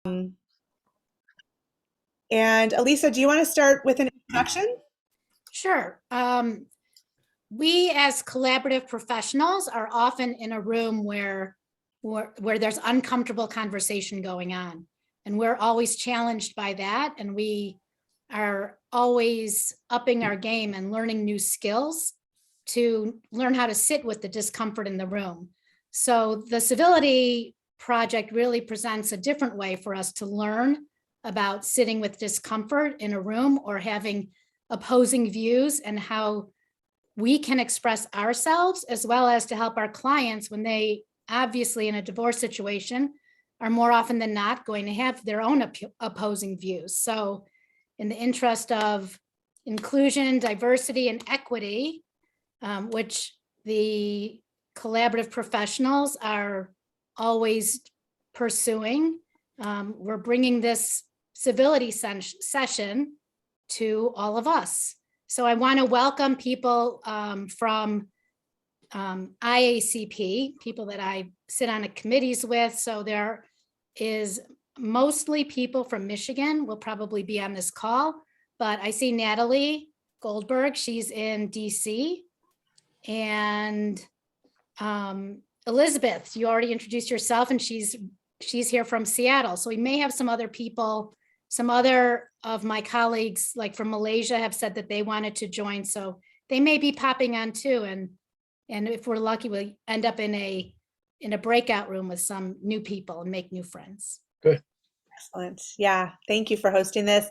And Elisa, do you want to start with an introduction? Sure. We as collaborative professionals are often in a room where there's uncomfortable conversation going on. And we're always challenged by that. And we are always upping our game and learning new skills to learn how to sit with the discomfort in the room. So the Civility Project really presents a different way for us to learn about sitting with discomfort in a room or having opposing views, and how we can express ourselves, as well as to help our clients when they obviously in a divorce situation are more often than not going to have their own opposing views. So in the interest of inclusion, diversity, and equity, which the collaborative professionals are always pursuing, we're bringing this civility session to all of us. So I want to welcome people from IACP, people that I sit on committees with. So there is mostly people from Michigan will probably be on this call, but I see Natalie Goldberg, she's in DC. And Elizabeth, you already introduced yourself, and she's here from Seattle. So we may have some other people. Some other of my colleagues, like from Malaysia, have said that they wanted to join. So they may be popping on too. And if we're lucky, we'll end up in a breakout room with some new people and make new friends. Good. Excellent. Yeah, thank you for hosting this.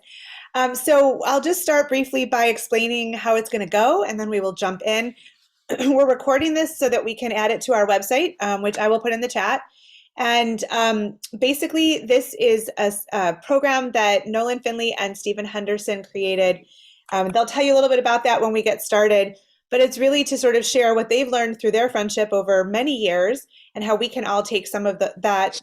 So I'll just start briefly by explaining how it's going to go, and then we will jump in. We're recording this so that we can add it to our website, which I will put in the chat. And basically, this is a program that Nolan Finley and Stephen Henderson created. They'll tell you a little bit about that when we get started, but it's really to sort of share what they've learned through their friendship over many years and how we can all take some of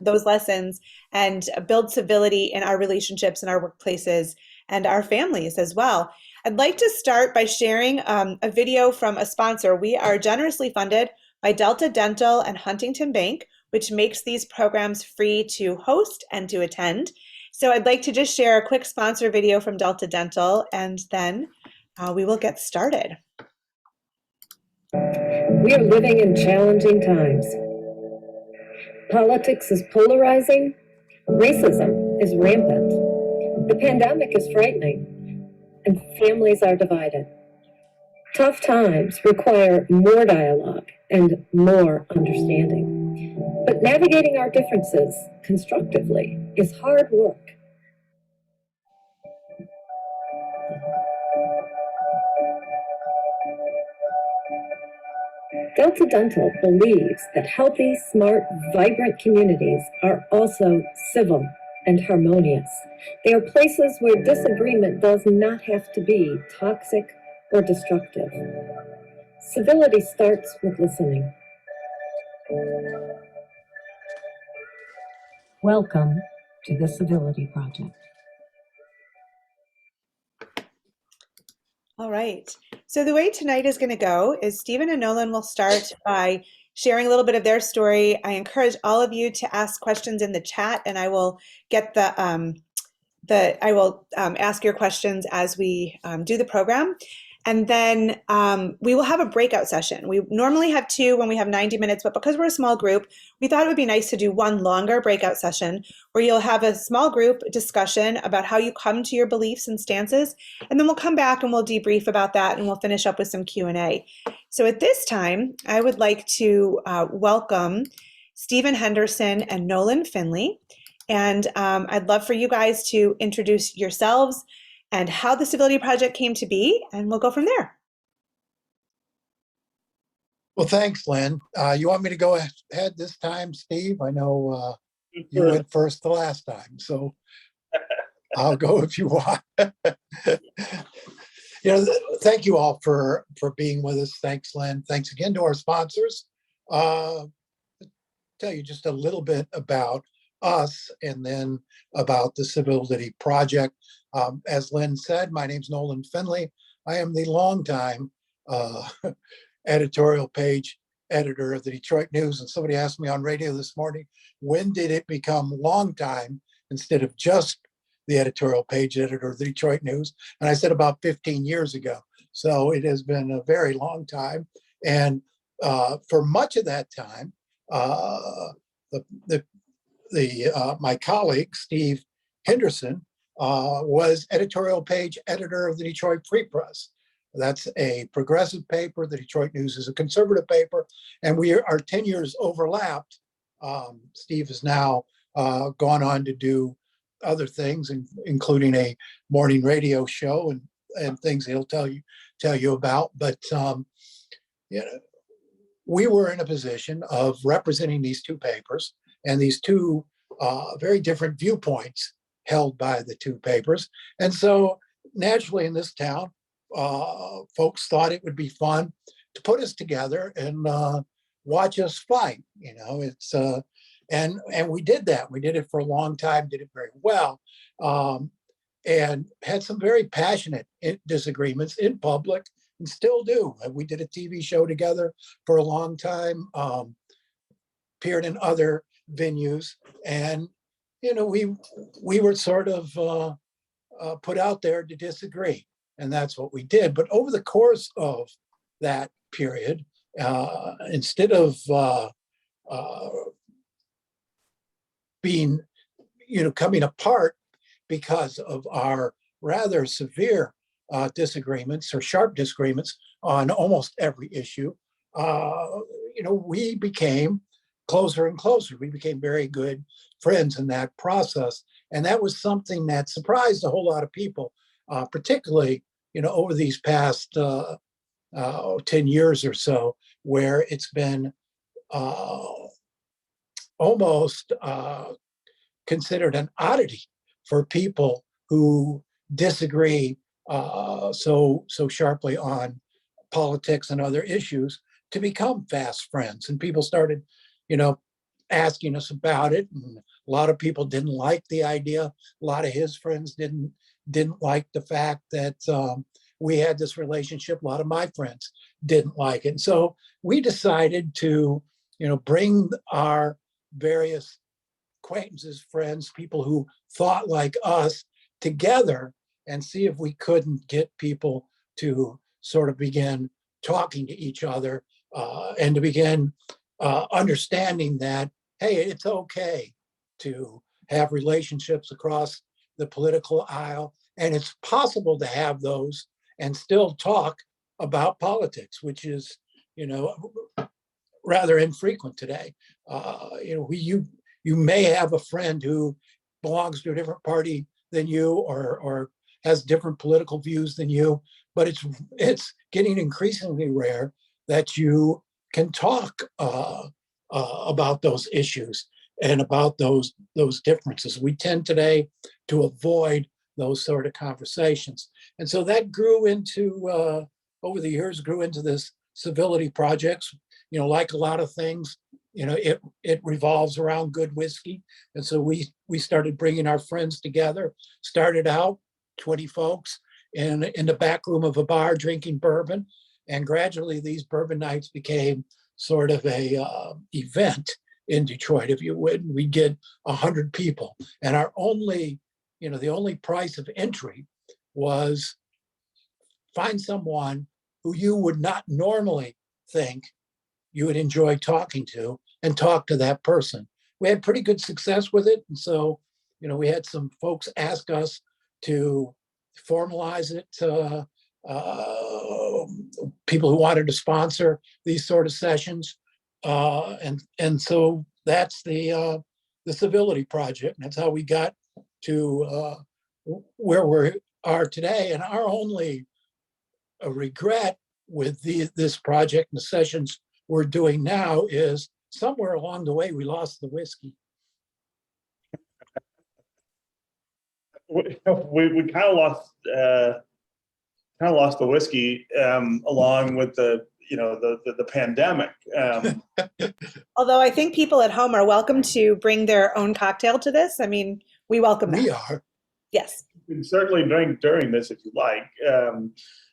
those lessons and build civility in our relationships and our workplaces and our families as well. I'd like to start by sharing a video from a sponsor. We are generously funded by Delta Dental and Huntington Bank, which makes these programs free to host and to attend. So I'd like to just share a quick sponsor video from Delta Dental, and then we will get started. We are living in challenging times. Politics is polarizing. Racism is rampant. The pandemic is frightening, and families are divided. Tough times require more dialogue and more understanding. But navigating our differences constructively is hard work. Delta Dental believes that healthy, smart, vibrant communities are also civil and harmonious. They are places where disagreement does not have to be toxic or destructive. Civility starts with listening. Welcome to the Civility Project. All right. So the way tonight is going to go is Stephen and Nolan will start by sharing a little bit of their story. I encourage all of you to ask questions in the chat, and I will get ask your questions as we do the program. And then we will have a breakout session. We normally have 2 when we have 90 minutes, but because we're a small group, we thought it would be nice to do one longer breakout session where you'll have a small group discussion about how you come to your beliefs and stances. And then we'll come back and we'll debrief about that, and we'll finish up with some Q&A. So at this time, I would like to welcome Stephen Henderson and Nolan Finley. And I'd love for you guys to introduce yourselves and how the Civility Project came to be, and we'll go from there. Well, thanks, Lynn. You want me to go ahead this time, Steve? I know you went first the last time, so I'll go if you want. Thank you all for being with us. Thanks, Lynn. Thanks again to our sponsors. Tell you just a little bit about us and then about the Civility Project. As Lynn said, my name's Nolan Finley. I am the longtime editorial page editor of the Detroit News. And somebody asked me on radio this morning, when did it become long time? instead of just the editorial page editor of the Detroit News. And I said about 15 years ago. So it has been a very long time. And for much of that time, my colleague, Steve Henderson, was editorial page editor of the Detroit Free Press. That's a progressive paper. The Detroit News is a conservative paper. And our 10 years overlapped. Steve has now gone on to do other things, including a morning radio show and things he'll tell you about. But you know, we were in a position of representing these two papers and these two very different viewpoints held by the two papers. And so naturally in this town, folks thought it would be fun to put us together and watch us fight. You know, it's and we did that. We did it for a long time, did it very well, and had some very passionate disagreements in public, and still do. We did a TV show together for a long time, appeared in other venues, and you know, we were sort of put out there to disagree, and that's what we did. But over the course of that period, instead of being, you know, coming apart because of our rather severe disagreements or sharp disagreements on almost every issue, you know, we became closer and closer. We became very good friends in that process. And that was something that surprised a whole lot of people, particularly, you know, over these past 10 years or so, where it's been almost considered an oddity for people who disagree so sharply on politics and other issues to become fast friends. And people started, you know, asking us about it. And a lot of people didn't like the idea. A lot of his friends didn't like the fact that we had this relationship. A lot of my friends didn't like it. And so we decided to, you know, bring our various acquaintances, friends, people who thought like us together and see if we couldn't get people to sort of begin talking to each other and to begin understanding that, hey, it's okay to have relationships across the political aisle, and it's possible to have those and still talk about politics, which is, you know, rather infrequent today. You know, you may have a friend who belongs to a different party than you, or has different political views than you, but it's getting increasingly rare that you can talk about those issues and about those differences. We tend today to avoid those sort of conversations. And so that grew into, over the years, grew into this Civility Project. You know, like a lot of things, you know, it revolves around good whiskey. And so we started bringing our friends together, started out 20 folks in the back room of a bar drinking bourbon. And gradually these bourbon nights became sort of a event in Detroit, if you would. We'd get 100 people. And our only, you know, the only price of entry was find someone who you would not normally think you would enjoy talking to, and talk to that person. We had pretty good success with it. And so, you know, we had some folks ask us to formalize it, people who wanted to sponsor these sort of sessions. And so that's the Civility Project. And that's how we got to where we are today. And our only regret with this project and the sessions we're doing now is somewhere along the way we lost the whiskey. We kind of lost the whiskey along with the pandemic. Although I think people at home are welcome to bring their own cocktail to this. I mean, we welcome that. We are. Yes. You can certainly drink during this if you like.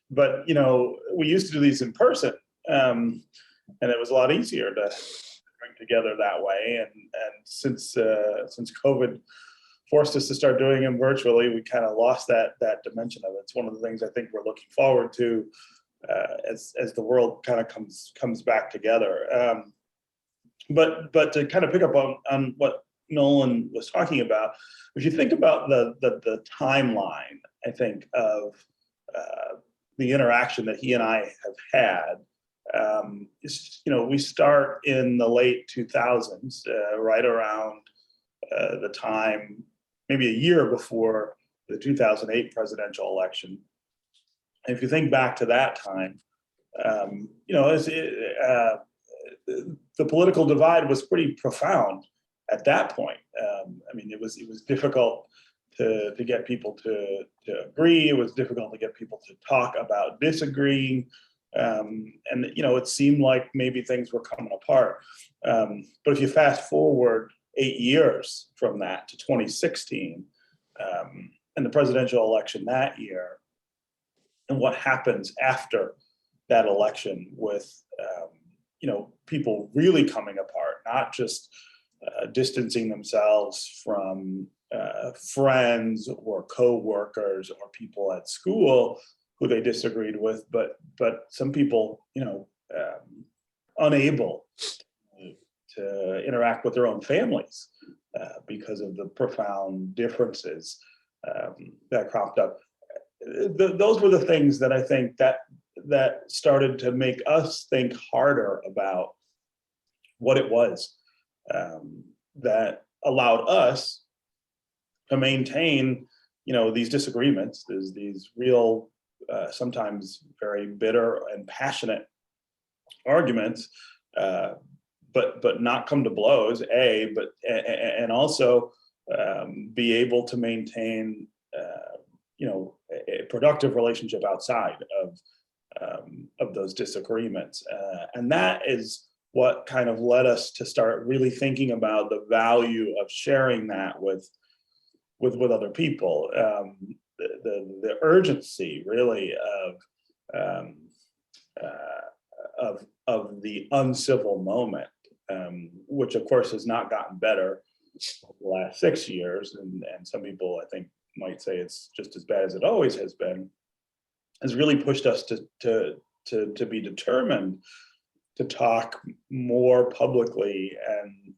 But, you know, we used to do these in person. And it was a lot easier to bring together that way. And since COVID forced us to start doing them virtually, we kind of lost that dimension of it. It's one of the things I think we're looking forward to as the world kind of comes back together. But to kind of pick up on what Nolan was talking about, if you think about the timeline, I think of the interaction that he and I have had. We start in the late 2000s, right around the time, maybe a year before the 2008 presidential election. And if you think back to that time, the political divide was pretty profound at that point. It was difficult to get people to agree. It was difficult to get people to talk about disagreeing. It seemed like maybe things were coming apart. But if you fast forward 8 years from that to 2016, and the presidential election that year, and what happens after that election with people really coming apart, not just distancing themselves from friends or co-workers or people at school who they disagreed with, but some people, unable to interact with their own families because of the profound differences that cropped up. Those were the things that I think that started to make us think harder about what it was that allowed us to maintain, these disagreements, these real, sometimes very bitter and passionate arguments, but not come to blows. And also be able to maintain, a productive relationship outside of those disagreements, and that is what kind of led us to start really thinking about the value of sharing that with other people. The urgency really of the uncivil moment, which of course has not gotten better over the last 6 years, and some people I think might say it's just as bad as it always has been, has really pushed us to be determined to talk more publicly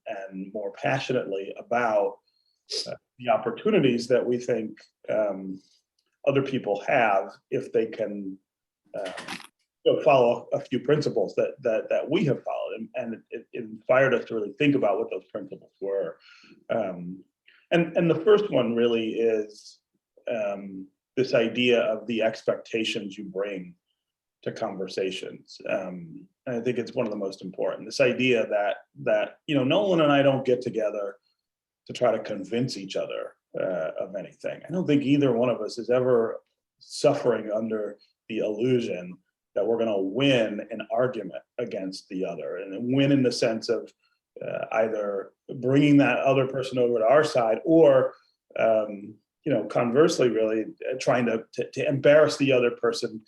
and more passionately about the opportunities that we think other people have if they can follow a few principles that we have followed, and it inspired us to really think about what those principles were. And the first one really is this idea of the expectations you bring to conversations. And I think it's one of the most important. This idea that Nolan and I don't get together to try to convince each other of anything. I don't think either one of us is ever suffering under the illusion that we're going to win an argument against the other, and win in the sense of either bringing that other person over to our side, or conversely, really trying to embarrass the other person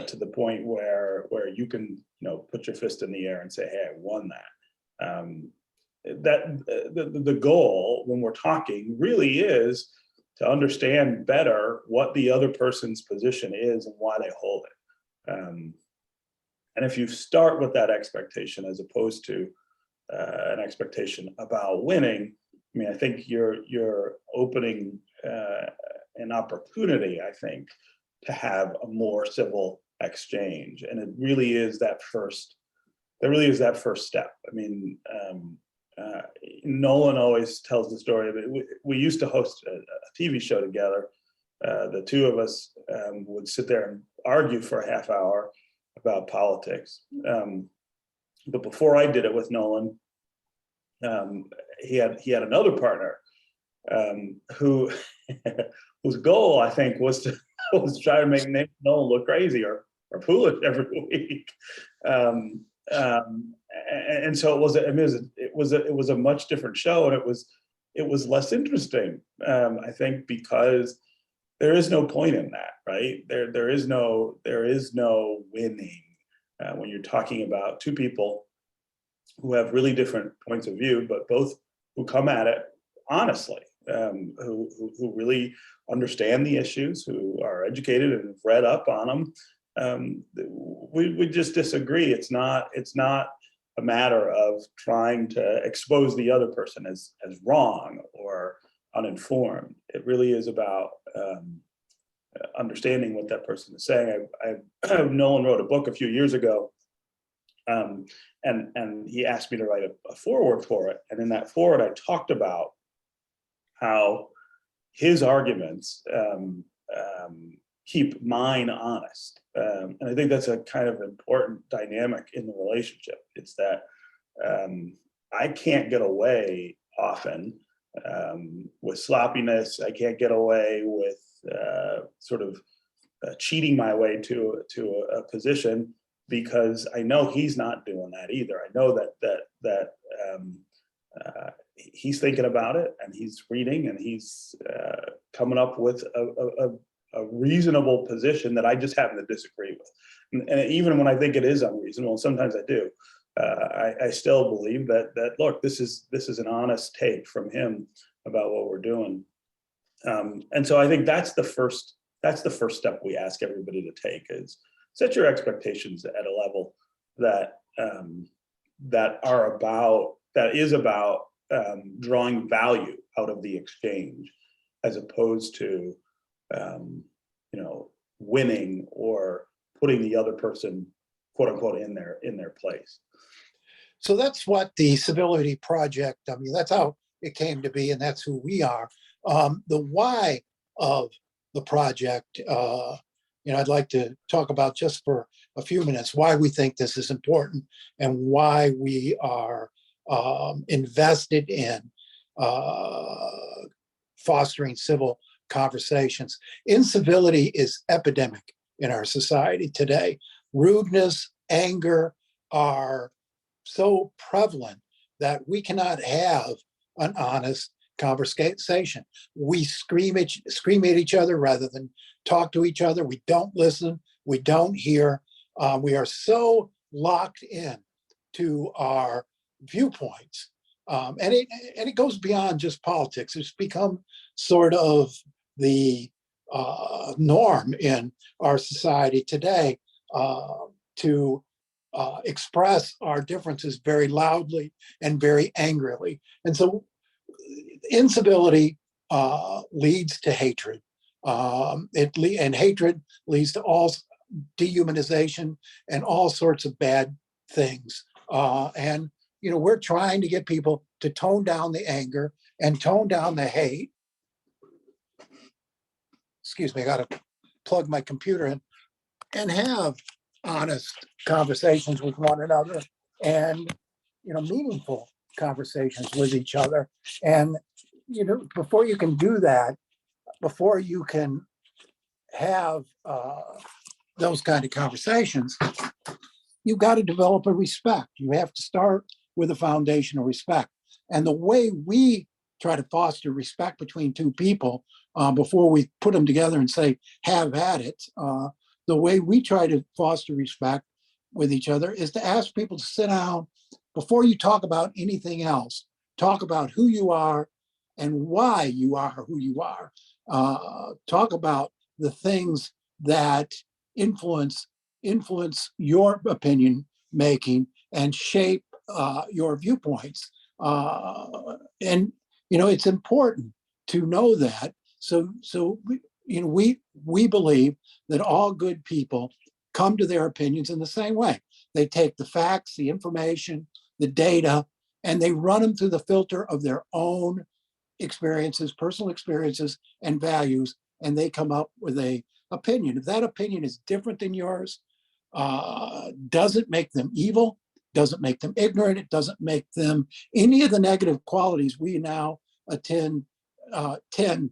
to the point where you can put your fist in the air and say, "Hey, I won that." The goal when we're talking really is to understand better what the other person's position is and why they hold it. And if you start with that expectation as opposed to an expectation about winning, I think you're opening an opportunity, I think, to have a more civil exchange. And it really is that first step. Nolan always tells the story of it. We used to host a TV show together. The two of us would sit there and argue for a half hour about politics. But before I did it with Nolan, he had another partner whose goal, I think, was to try to make Nolan look crazy or foolish every week. And so it was a much different show, and it was less interesting, I think, because there is no point in that, right? There is no winning when you're talking about two people who have really different points of view, but both who come at it honestly who really understand the issues, who are educated and have read up on them. We just disagree. It's not a matter of trying to expose the other person as wrong or uninformed. It really is about understanding what that person is saying. Nolan wrote a book a few years ago, and he asked me to write a foreword for it. And in that foreword, I talked about how his arguments keep mine honest. And I think that's a kind of important dynamic in the relationship. It's that I can't get away often with sloppiness. I can't get away with sort of cheating my way to a position, because I know he's not doing that either. I know that he's thinking about it, and he's reading, and he's coming up with a reasonable position that I just happen to disagree with. And even when I think it is unreasonable, and sometimes I do, I still believe that look, this is an honest take from him about what we're doing. And so I think that's the first step we ask everybody to take, is set your expectations at a level that is about drawing value out of the exchange, as opposed to winning or putting the other person, quote unquote, in their place. So that's what the Civility Project, I mean, that's how it came to be, and that's who we are. The why of the project, I'd like to talk about just for a few minutes why we think this is important and why we are invested in fostering civil conversations. Incivility is epidemic in our society today. Rudeness, anger are so prevalent that we cannot have an honest conversation. We scream at each other rather than talk to each other. We don't listen. We don't hear. We are so locked in to our viewpoints. And it goes beyond just politics. It's become sort of the norm in our society today to express our differences very loudly and very angrily. And so incivility leads to hatred. And hatred leads to all dehumanization and all sorts of bad things. And we're trying to get people to tone down the anger and tone down the hate. Excuse me, I got to plug my computer in and have honest conversations with one another, and meaningful conversations with each other. And before you can do that, before you can have those kind of conversations, you've got to develop a respect. You have to start with a foundation of respect. And the way we try to foster respect between two people before we put them together and say, have at it, the way we try to foster respect with each other is to ask people to sit down before you talk about anything else. Talk about who you are and why you are who you are. Talk about the things that influence your opinion making and shape your viewpoints. And it's important to know that. So we believe that all good people come to their opinions in the same way. They take the facts, the information, the data, and they run them through the filter of their own experiences, personal experiences, and values, and they come up with an opinion. If that opinion is different than yours, doesn't make them evil, doesn't make them ignorant, it doesn't make them any of the negative qualities we now tend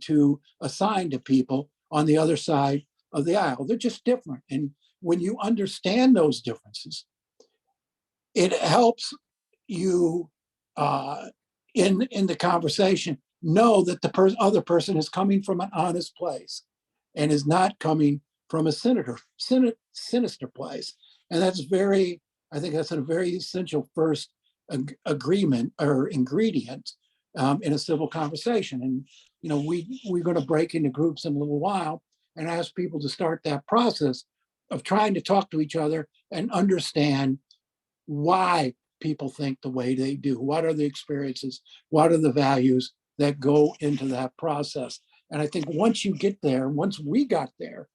to assign to people on the other side of the aisle. They're just different. And when you understand those differences, it helps you in the conversation know that the other person is coming from an honest place and is not coming from a sinister place. And I think that's a very essential first agreement or ingredient in a civil conversation. And we're going to break into groups in a little while and ask people to start that process of trying to talk to each other and understand why people think the way they do. What are the experiences? What are the values that go into that process? And I think once you get there, once we got there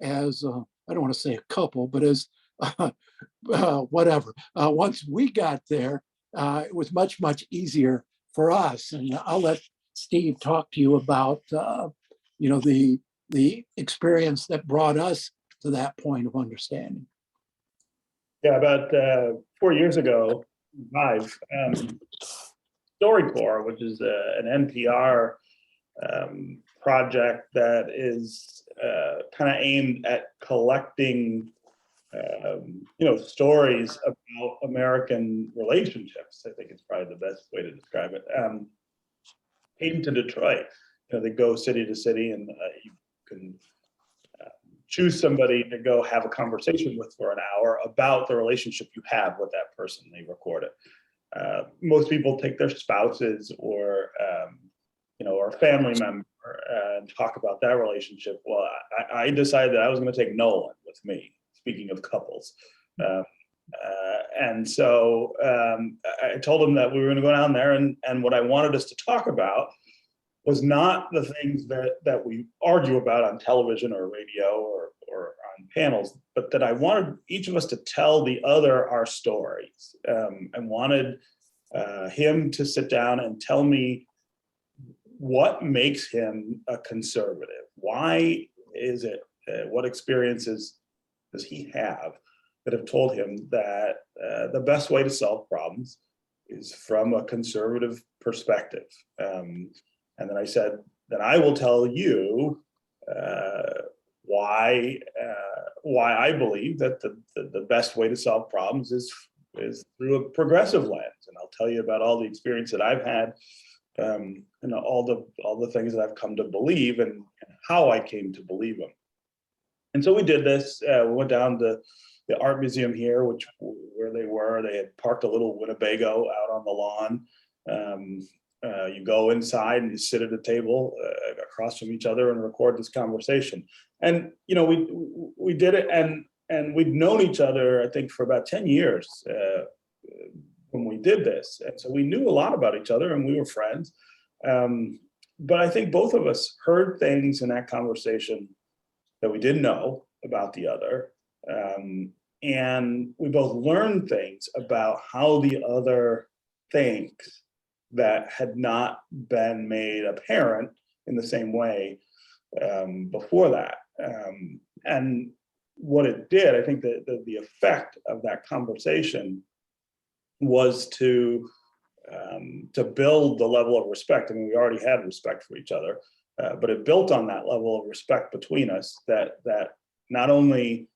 as, I don't want to say a couple, but as whatever, once we got there, it was much, much easier for us. And I'll let Steve talk to you about, the experience that brought us to that point of understanding. Yeah, about 4 years ago, live, StoryCorps, which is an NPR project that is kind of aimed at collecting, stories about American relationships. I think it's probably the best way to describe it. Came to Detroit. They go city to city, and you can choose somebody to go have a conversation with for an hour about the relationship you have with that person. They record it. Most people take their spouses or or a family member and talk about that relationship. Well, I decided that I was going to take Nolan with me. Speaking of couples, and so I told him that we were going to go down there, and what I wanted us to talk about was not the things that we argue about on television or radio or on panels, but that I wanted each of us to tell the other our stories. I wanted him to sit down and tell me what makes him a conservative. Why is it? What experiences does he have that have told him that the best way to solve problems is from a conservative perspective? And then I said, then I will tell you why I believe that the best way to solve problems is through a progressive lens. And I'll tell you about all the experience that I've had, and all the things that I've come to believe and how I came to believe them. And so we did this. We went down to the art museum here, where they had parked a little Winnebago out on the lawn. You go inside and you sit at a table across from each other and record this conversation. And we did it, and we'd known each other, I think, for about 10 years when we did this. And so we knew a lot about each other, and we were friends. But I think both of us heard things in that conversation that we didn't know about the other. And we both learned things about how the other thinks that had not been made apparent in the same way before that. And what it did, I think that the effect of that conversation was to build the level of respect. I mean, we already had respect for each other, but it built on that level of respect between us that not only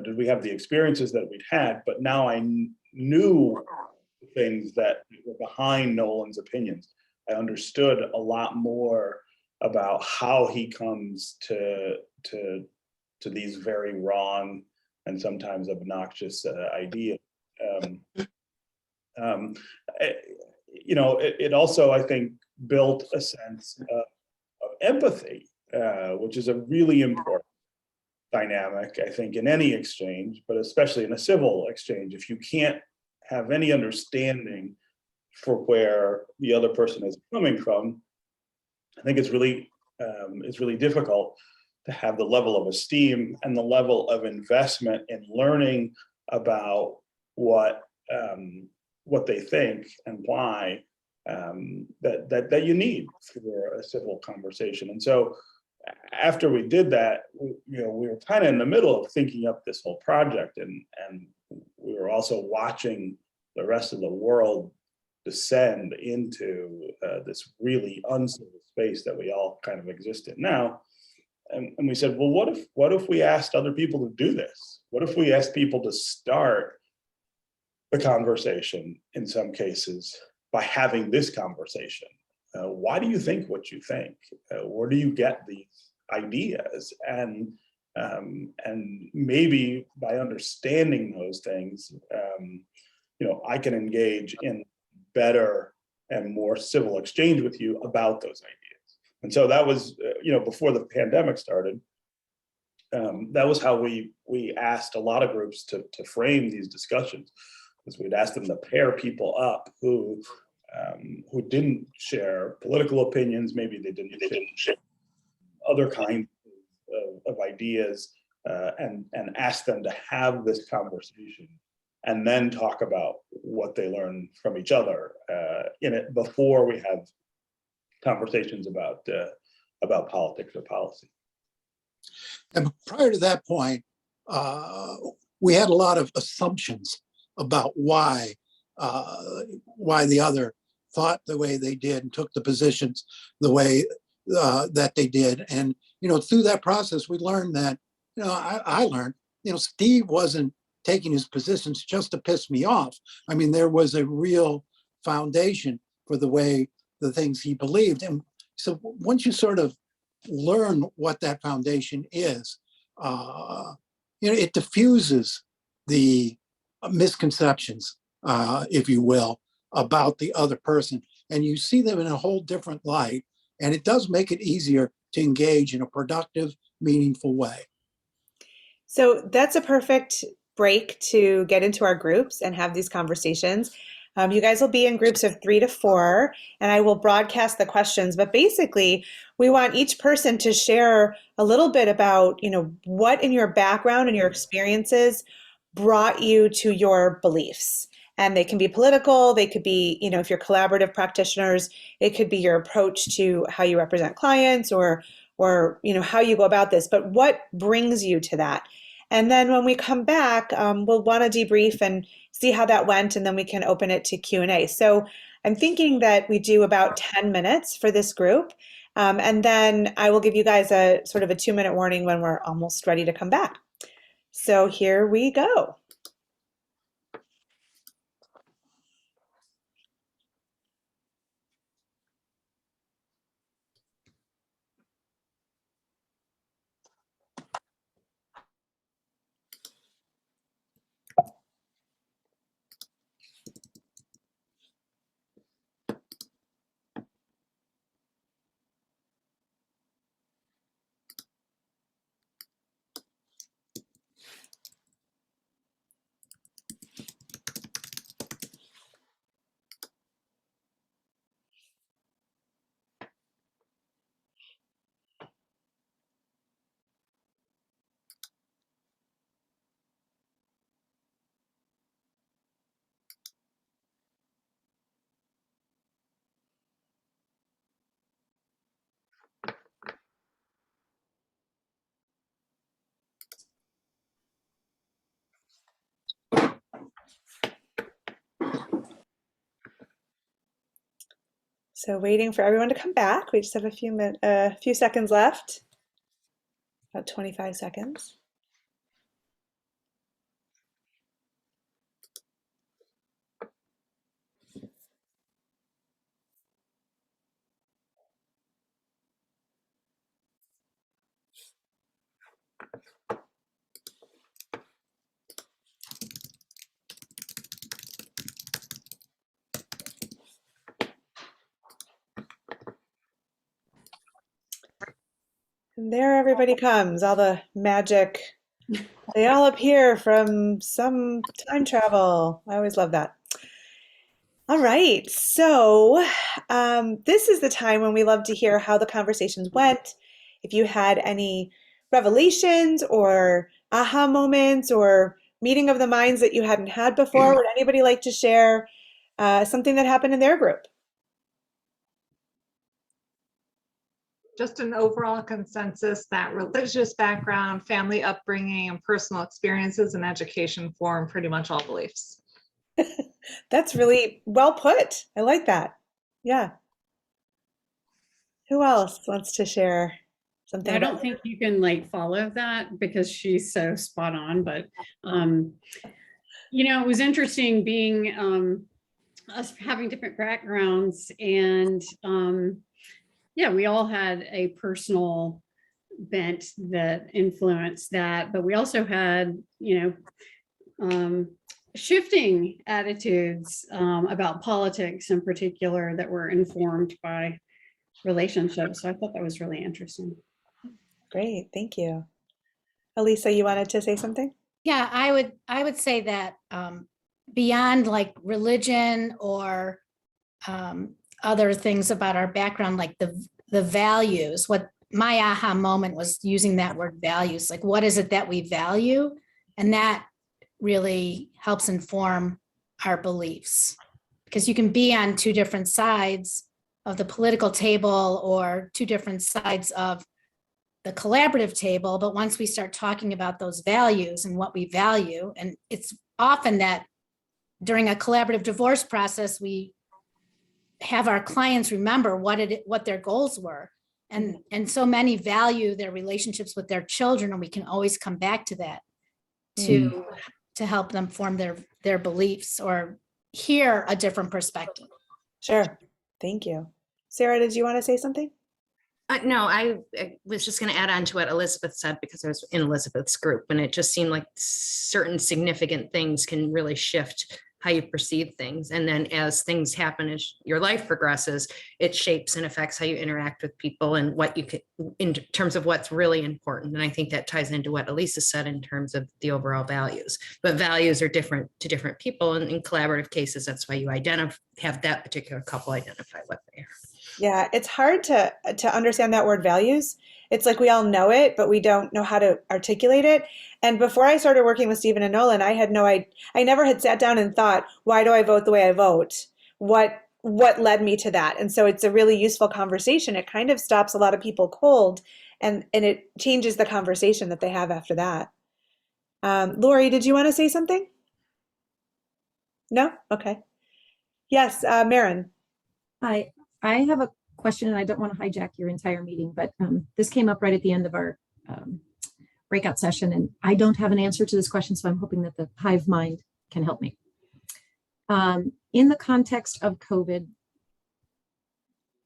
did we have the experiences that we'd had, but now I knew things that were behind Nolan's opinions. I understood a lot more about how he comes to these very wrong and sometimes obnoxious ideas. It also, I think, built a sense of empathy, which is a really important dynamic, I think, in any exchange, but especially in a civil exchange. If you can't have any understanding for where the other person is coming from, I think it's really difficult to have the level of esteem and the level of investment in learning about what they think and why that you need for a civil conversation. And so after we did that, we were kind of in the middle of thinking up this whole project, and we were also watching the rest of the world descend into this really uncivil space that we all kind of exist in now. And we said, well, what if we asked other people to do this? What if we asked people to start the conversation in some cases by having this conversation? Why do you think what you think? Where do you get these ideas? And maybe by understanding those things, I can engage in better and more civil exchange with you about those ideas. And so that was, before the pandemic started, that was how we asked a lot of groups to frame these discussions, because we'd ask them to pair people up who didn't share political opinions, maybe they didn't share other kinds of ideas, and ask them to have this conversation and then talk about what they learned from each other in it before we have conversations about politics or policy. And prior to that point, we had a lot of assumptions about why the other thought the way they did and took the positions the way that they did. And, through that process, we learned that, I learned, Steve wasn't taking his positions just to piss me off. I mean, there was a real foundation for the things he believed. And so once you sort of learn what that foundation is, it diffuses the misconceptions, if you will, about the other person, and you see them in a whole different light, and it does make it easier to engage in a productive, meaningful way. So that's a perfect break to get into our groups and have these conversations. You guys will be in groups of 3 to 4, and I will broadcast the questions. But basically, we want each person to share a little bit about, what in your background and your experiences brought you to your beliefs. And they can be political, they could be, if you're collaborative practitioners, it could be your approach to how you represent clients or how you go about this. But what brings you to that? And then when we come back, we'll want to debrief and see how that went, and then we can open it to Q&A. So I'm thinking that we do about 10 minutes for this group. And then I will give you guys a sort of a 2-minute warning when we're almost ready to come back. So here we go. So waiting for everyone to come back. We just have a few seconds left, about 25 seconds. And there everybody comes, all the magic. They all appear from some time travel. I always love that. All right, so this is the time when we love to hear how the conversations went. If you had any revelations or aha moments or meeting of the minds that you hadn't had before, would anybody like to share something that happened in their group? Just an overall consensus that religious background, family upbringing, and personal experiences and education form pretty much all beliefs. That's really well put. I like that. Yeah. Who else wants to share something? I don't think you can follow that because she's so spot on, but it was interesting being us having different backgrounds, and we all had a personal bent that influenced that, but we also had shifting attitudes about politics in particular that were informed by relationships. So I thought that was really interesting. Great, thank you. Elisa, you wanted to say something? Yeah, I would say that beyond like religion or other things about our background, like the values, what my aha moment was using that word values, like what is it that we value? And that really helps inform our beliefs. Because you can be on two different sides of the political table or two different sides of the collaborative table, but once we start talking about those values and what we value, and it's often that during a collaborative divorce process, we have our clients remember what their goals were. And so many value their relationships with their children, and we can always come back to that to help them form their beliefs or hear a different perspective. Sure, thank you. Sarah, did you want to say something? No, I was just going to add on to what Elizabeth said because I was in Elizabeth's group, and it just seemed like certain significant things can really shift how you perceive things. And then as things happen, as your life progresses, it shapes and affects how you interact with people and what you could, in terms of what's really important. And I think that ties into what Elisa said in terms of the overall values. But values are different to different people. And in collaborative cases, that's why you have that particular couple identify what they are. Yeah, it's hard to understand that word values. It's like we all know it, but we don't know how to articulate it. And before I started working with Stephen and Nolan, I never had sat down and thought, why do I vote the way I vote? What led me to that? And so it's a really useful conversation. It kind of stops a lot of people cold, and it changes the conversation that they have after that. Lori, did you want to say something? No? Okay. Yes, Maren. Hi, I have a question, and I don't want to hijack your entire meeting, but this came up right at the end of our breakout session, and I don't have an answer to this question, so I'm hoping that the hive mind can help me. In the context of COVID,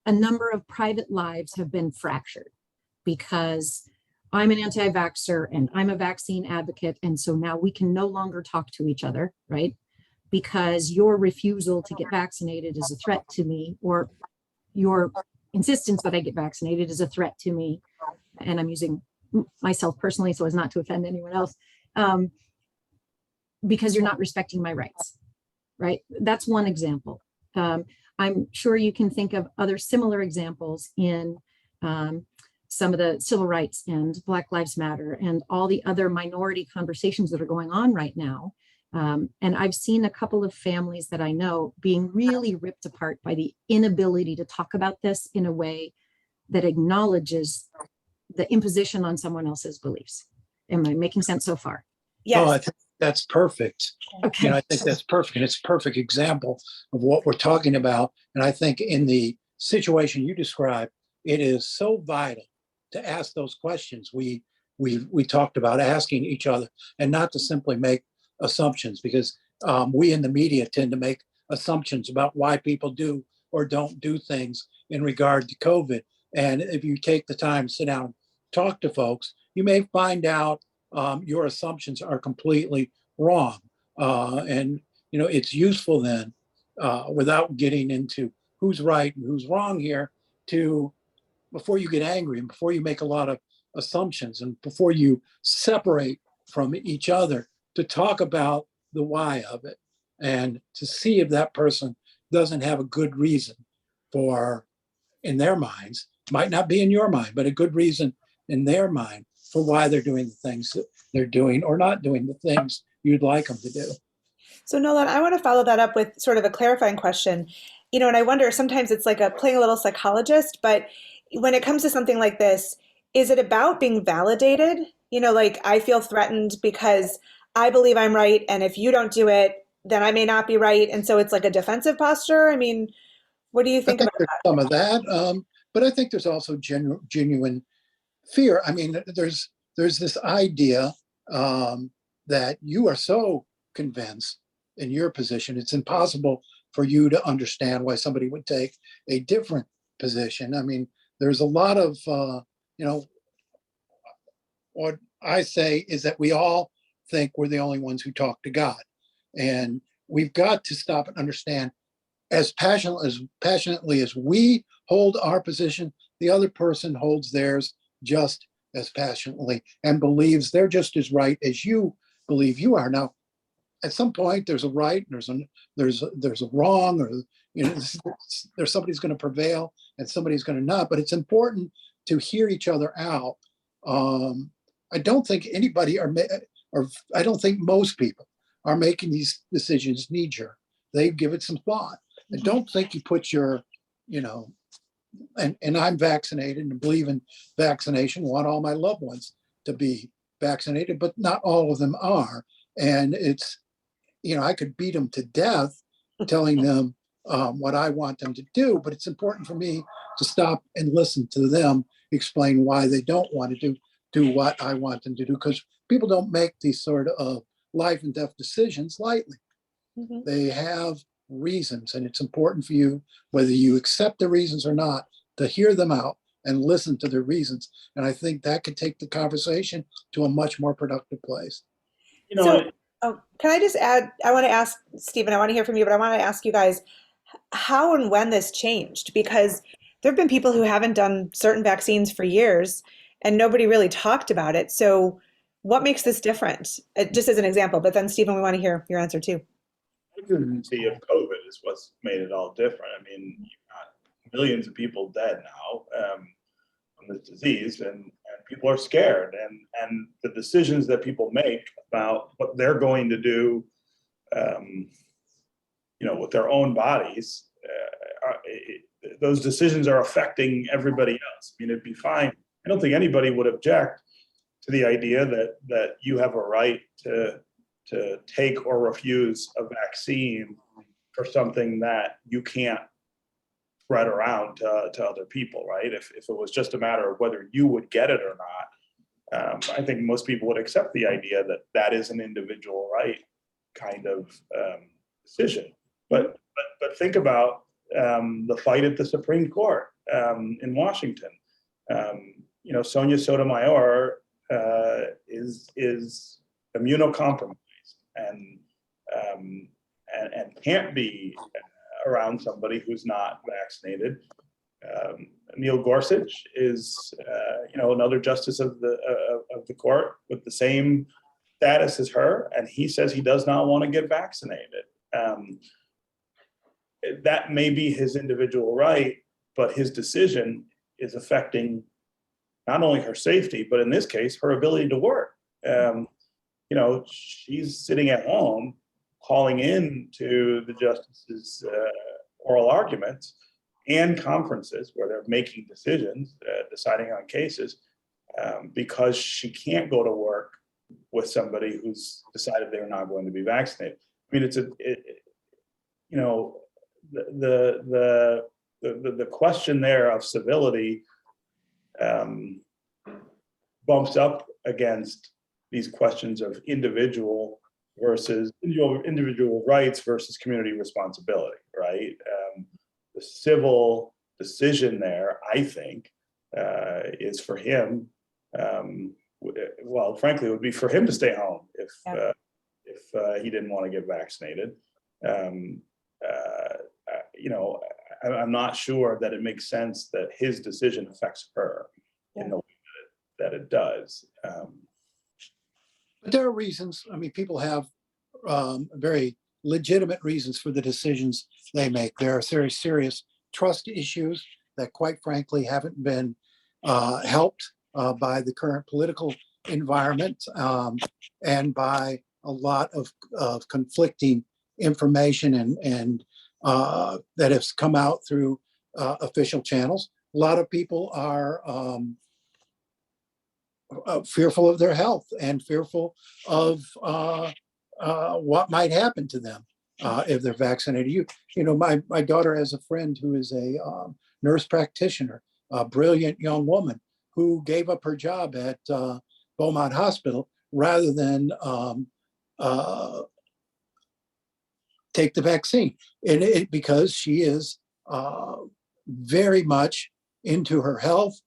a number of private lives have been fractured because I'm an anti-vaxxer and I'm a vaccine advocate, and so now we can no longer talk to each other, right? Because your refusal to get vaccinated is a threat to me, or your insistence that I get vaccinated is a threat to me. And I'm using myself personally so as not to offend anyone else, because you're not respecting my rights, right? That's one example. I'm sure you can think of other similar examples in some of the civil rights and Black Lives Matter and all the other minority conversations that are going on right now. And I've seen a couple of families that I know being really ripped apart by the inability to talk about this in a way that acknowledges the imposition on someone else's beliefs. Am I making sense so far? Yes. Oh, I think that's perfect. Okay. And I think that's perfect. And it's a perfect example of what we're talking about. And I think in the situation you described, it is so vital to ask those questions we talked about, asking each other, and not to simply make assumptions, because we in the media tend to make assumptions about why people do or don't do things in regard to COVID. And if you take the time to sit down and talk to folks, you may find out your assumptions are completely wrong. And, you know, it's useful then, without getting into who's right and who's wrong here, to, before you get angry and before you make a lot of assumptions and before you separate from each other, to talk about the why of it and to see if that person doesn't have a good reason for, in their minds, might not be in your mind, but a good reason in their mind for why they're doing the things that they're doing or not doing the things you'd like them to do. So Nolan, I want to follow that up with sort of a clarifying question. You know, and I wonder, sometimes it's like playing a little psychologist, but when it comes to something like this, is it about being validated? You know, like I feel threatened because I believe I'm right, and if you don't do it, then I may not be right. And so it's like a defensive posture. I mean, what do you think about there's that? some of that, but I think there's also genuine fear. I mean, there's this idea that you are so convinced in your position, it's impossible for you to understand why somebody would take a different position. I mean, there's a lot of, you know, what I say is that we all think we're the only ones who talk to God. And we've got to stop and understand, as passionately as we hold our position, the other person holds theirs just as passionately and believes they're just as right as you believe you are. Now, at some point, there's a right, and there's a wrong, or there's somebody's going to prevail and somebody's going to not. But it's important to hear each other out. I don't think anybody or I don't think most people are making these decisions knee-jerk. They give it some thought. I don't think you put your, and I'm vaccinated and believe in vaccination, want all my loved ones to be vaccinated, but not all of them are. And it's, I could beat them to death telling them what I want them to do, but it's important for me to stop and listen to them explain why they don't want to do what I want them to do, because people don't make these sort of life and death decisions lightly. Mhm. They have reasons, and it's important for you, whether you accept the reasons or not, to hear them out and listen to their reasons. And I think that could take the conversation to a much more productive place. Can I just add, I want to ask Stephen, I want to hear from you, but I want to ask you guys how and when this changed, because there have been people who haven't done certain vaccines for years and nobody really talked about it. So what makes this different? Just as an example, but then Stephen, we want to hear your answer too. The urgency of COVID is what's made it all different. I mean, you've got millions of people dead now from this disease, and people are scared, and the decisions that people make about what they're going to do, with their own bodies, those decisions are affecting everybody else. I mean, it'd be fine. I don't think anybody would object to the idea that you have a right to take or refuse a vaccine for something that you can't spread around to other people, right? If it was just a matter of whether you would get it or not, I think most people would accept the idea that is an individual right kind of decision. But think about the fight at the Supreme Court in Washington. Sonia Sotomayor is immunocompromised and can't be around somebody who's not vaccinated. Neil Gorsuch is, another justice of the court with the same status as her, and he says he does not want to get vaccinated. That may be his individual right, but his decision is affecting not only her safety, but in this case, her ability to work. She's sitting at home calling in to the justices' oral arguments and conferences where they're making decisions, deciding on cases, because she can't go to work with somebody who's decided they're not going to be vaccinated. I mean, the question there of civility bumps up against these questions of individual rights versus community responsibility, right? The civil decision there, I think, is for him. Well, frankly, it would be for him to stay home if he didn't want to get vaccinated. I'm not sure that it makes sense that his decision affects her in the way that it does. But there are reasons. I mean, people have very legitimate reasons for the decisions they make. There are serious trust issues that, quite frankly, haven't been helped by the current political environment and by a lot of conflicting information and that has come out through official channels. A lot of people are fearful of their health and fearful of what might happen to them if they're vaccinated. My daughter has a friend who is a nurse practitioner, a brilliant young woman who gave up her job at Beaumont Hospital rather than take the vaccine, because she is very much into her health,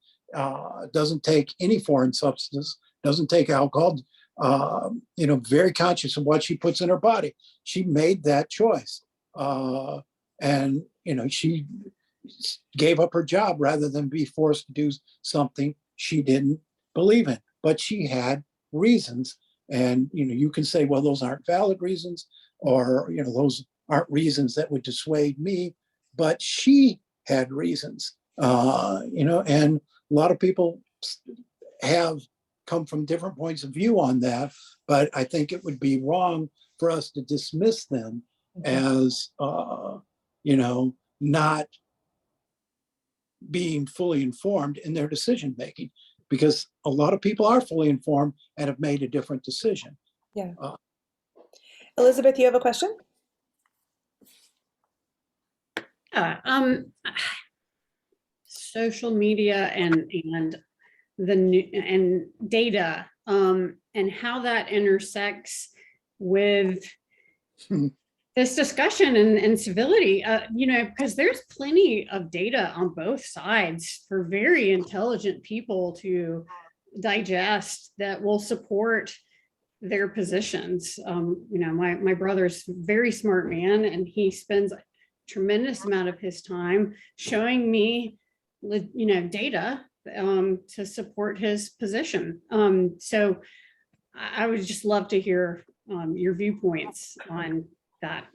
doesn't take any foreign substance, doesn't take alcohol, very conscious of what she puts in her body. She made that choice. And she gave up her job rather than be forced to do something she didn't believe in. But she had reasons. And, you can say, well, those aren't valid reasons, or, those aren't reasons that would dissuade me. But she had reasons, and a lot of people have come from different points of view on that. But I think it would be wrong for us to dismiss them as, not being fully informed in their decision making, because a lot of people are fully informed and have made a different decision. Yeah. Elizabeth, you have a question? Social media and the new and data, and how that intersects with this discussion and civility, because there's plenty of data on both sides for very intelligent people to digest that will support their positions. My brother's a very smart man, and he spends a tremendous amount of his time showing me, data to support his position. So I would just love to hear your viewpoints on that.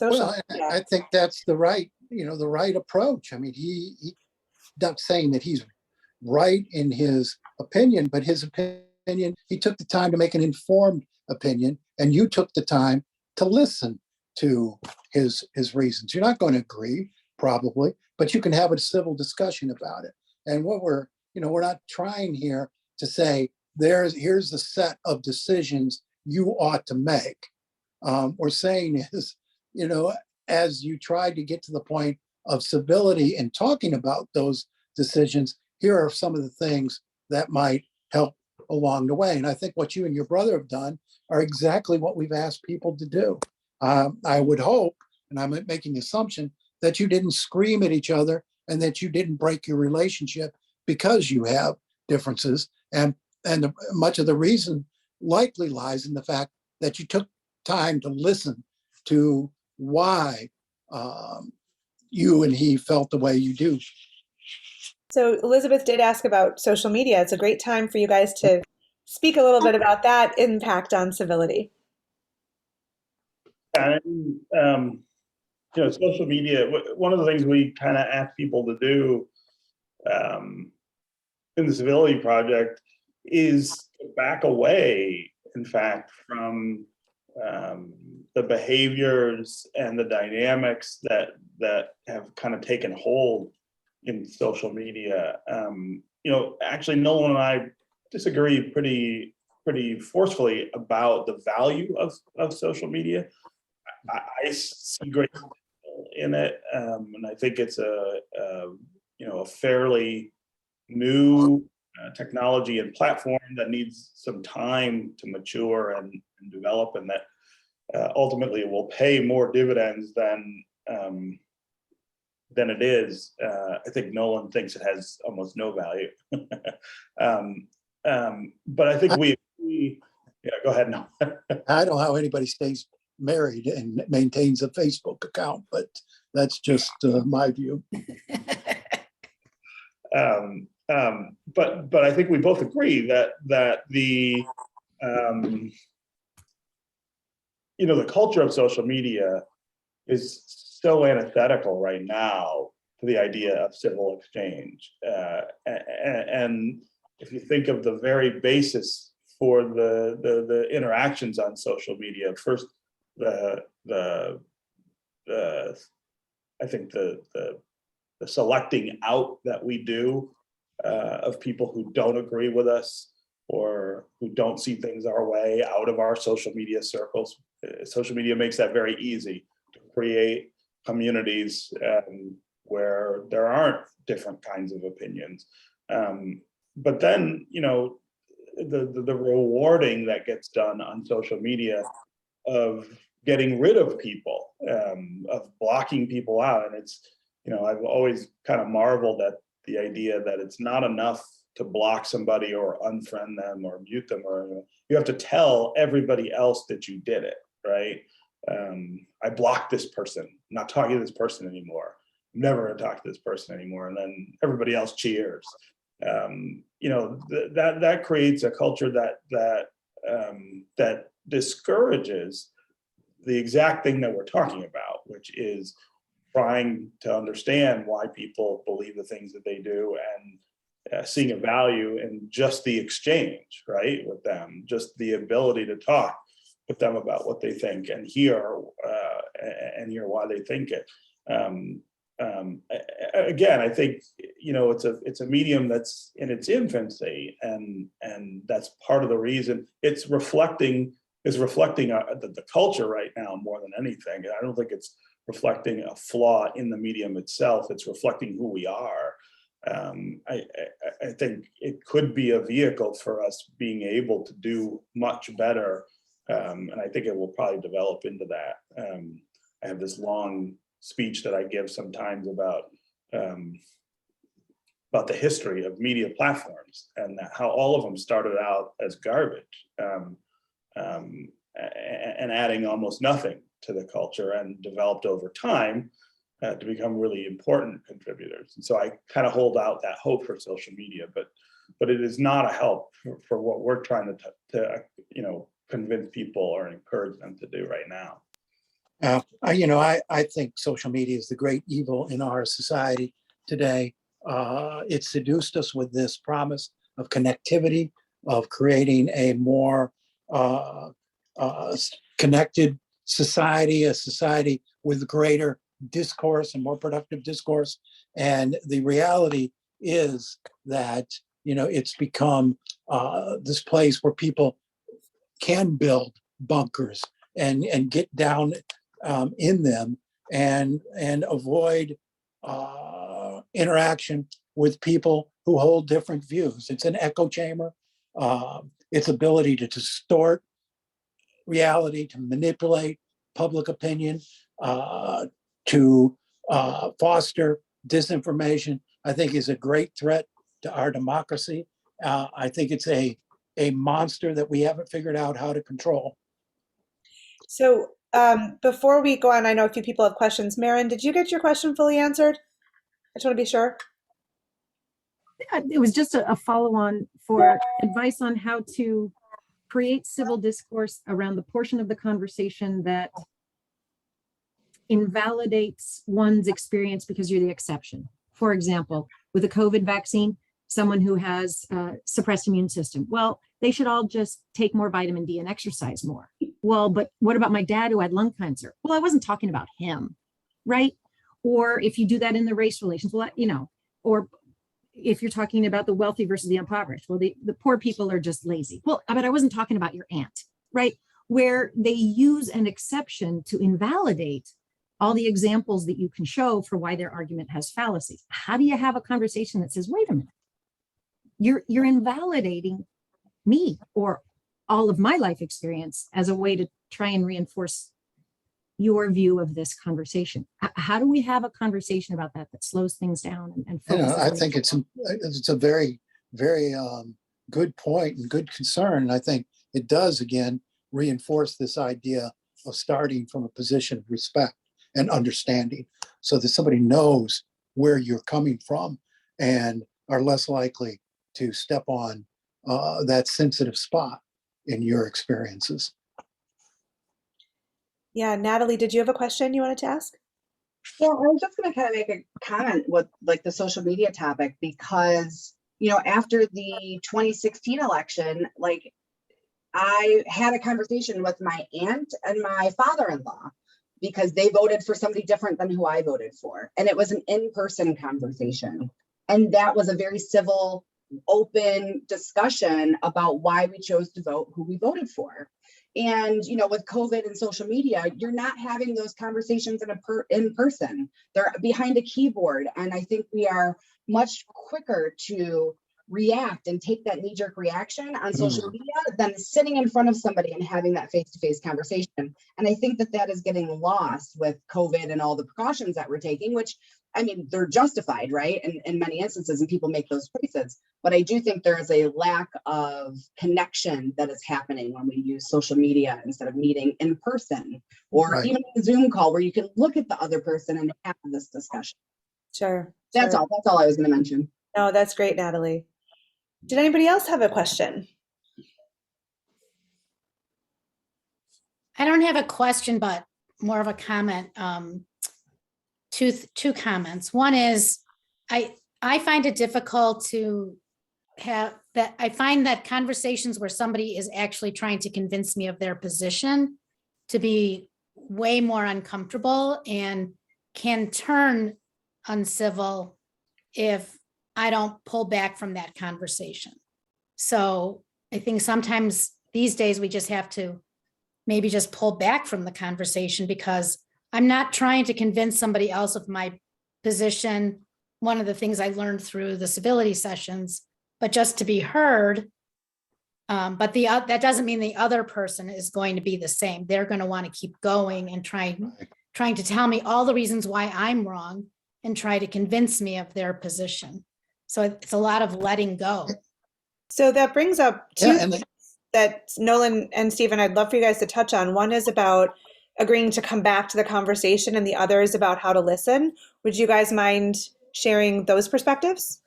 Well, I think that's the right approach. I mean, he not saying that he's right in his opinion, but his opinion, he took the time to make an informed opinion, and you took the time to listen to his reasons. You're not going to agree, probably, but you can have a civil discussion about it. And what we're not trying here to say, here's the set of decisions you ought to make. We're saying is, as you try to get to the point of civility and talking about those decisions, here are some of the things that might help along the way. And I think what you and your brother have done are exactly what we've asked people to do. I would hope, and I'm making the assumption, that you didn't scream at each other and that you didn't break your relationship because you have differences. And much of the reason likely lies in the fact that you took time to listen to why you and he felt the way you do. So Elizabeth did ask about social media. It's a great time for you guys to speak a little bit about that impact on civility. And, social media, one of the things we kind of ask people to do in the Civility Project is to back away, in fact, from the behaviors and the dynamics that have kind of taken hold in social media. Actually, Nolan and I disagree pretty forcefully about the value of social media. I see great potential in it, and I think it's a fairly new technology and platform that needs some time to mature and develop, and that ultimately it will pay more dividends than it is. I think Nolan thinks it has almost no value. But I think we go ahead now. I don't know how anybody stays married and maintains a Facebook account, but that's just my view. But I think we both agree that the the culture of social media is so antithetical right now to the idea of civil exchange. And if you think of the very basis for the interactions on social media, first I think the selecting out that we do of people who don't agree with us or who don't see things our way out of our social media circles. Social media makes that very easy to create communities where there aren't different kinds of opinions. But then, the rewarding that gets done on social media of getting rid of people, of blocking people out. And it's, I've always kind of marveled at the idea that it's not enough block somebody or unfriend them or mute them, or you have to tell everybody else that you did it, right? I blocked this person, I'm not talking to this person anymore. I'm never gonna talk to this person anymore. And then everybody else cheers. That creates a culture that discourages the exact thing that we're talking about, which is trying to understand why people believe the things that they do, and seeing a value in just the exchange, right, with them, just the ability to talk with them about what they think and hear why they think it. Again, I think it's a medium that's in its infancy, and that's part of the reason it's reflecting the culture right now more than anything. I don't think it's reflecting a flaw in the medium itself. It's reflecting who we are. I think it could be a vehicle for us being able to do much better, and I think it will probably develop into that. I have this long speech that I give sometimes about the history of media platforms, and how all of them started out as garbage, and adding almost nothing to the culture, and developed over time to become really important contributors. And so I kind of hold out that hope for social media, but it is not a help for what we're trying to convince people or encourage them to do right now. I think social media is the great evil in our society today. It seduced us with this promise of connectivity, of creating a more connected society, a society with greater discourse and more productive discourse. And the reality is that, it's become this place where people can build bunkers and get down in them and avoid interaction with people who hold different views. It's an echo chamber. Its ability to distort reality, to manipulate public opinion, to foster disinformation, I think is a great threat to our democracy. I think it's a monster that we haven't figured out how to control. So before we go on, I know a few people have questions. Maren, did you get your question fully answered? I just want to be sure. It was just a follow-on for advice on how to create civil discourse around the portion of the conversation that invalidates one's experience because you're the exception. For example, with a COVID vaccine, someone who has a suppressed immune system, well, they should all just take more vitamin D and exercise more. Well, but what about my dad who had lung cancer? Well, I wasn't talking about him, right? Or if you do that in the race relations, well, or if you're talking about the wealthy versus the impoverished, well, the poor people are just lazy. Well, but I wasn't talking about your aunt, right? Where they use an exception to invalidate all the examples that you can show for why their argument has fallacies. How do you have a conversation that says, wait a minute, you're invalidating me or all of my life experience as a way to try and reinforce your view of this conversation? How do we have a conversation about that slows things down and focuses I on think it's a very, very good point and good concern. And I think it does, again, reinforce this idea of starting from a position of respect and understanding, so that somebody knows where you're coming from and are less likely to step on that sensitive spot in your experiences. Yeah, Natalie, did you have a question you wanted to ask? Yeah, I was just going to kind of make a comment with like the social media topic, because, after the 2016 election, like I had a conversation with my aunt and my father-in-law because they voted for somebody different than who I voted for. And it was an in-person conversation. And that was a very civil, open discussion about why we chose to vote who we voted for. And, with COVID and social media, you're not having those conversations in person. They're behind a keyboard. And I think we are much quicker to react and take that knee-jerk reaction on social media than sitting in front of somebody and having that face-to-face conversation. And I think that is getting lost with COVID and all the precautions that we're taking, which I mean, they're justified, right? In many instances, and people make those choices. But I do think there is a lack of connection that is happening when we use social media instead of meeting in person, or Right. even a Zoom call where you can look at the other person and have this discussion. Sure. That's sure. all. That's all I was going to mention. No, that's great, Natalie. Did anybody else have a question? I don't have a question, but more of a comment. Two comments. One is, I find it difficult to have that. I find that conversations where somebody is actually trying to convince me of their position to be way more uncomfortable and can turn uncivil if I don't pull back from that conversation. So I think sometimes these days we just have to maybe just pull back from the conversation, because I'm not trying to convince somebody else of my position. One of the things I learned through the civility sessions, but just to be heard. But that doesn't mean the other person is going to be the same. They're going to want to keep going and trying to tell me all the reasons why I'm wrong and try to convince me of their position. So it's a lot of letting go. So that brings up two Yeah, and things that Nolan and Stephen, I'd love for you guys to touch on. One is about agreeing to come back to the conversation, and the other is about how to listen. Would you guys mind sharing those perspectives?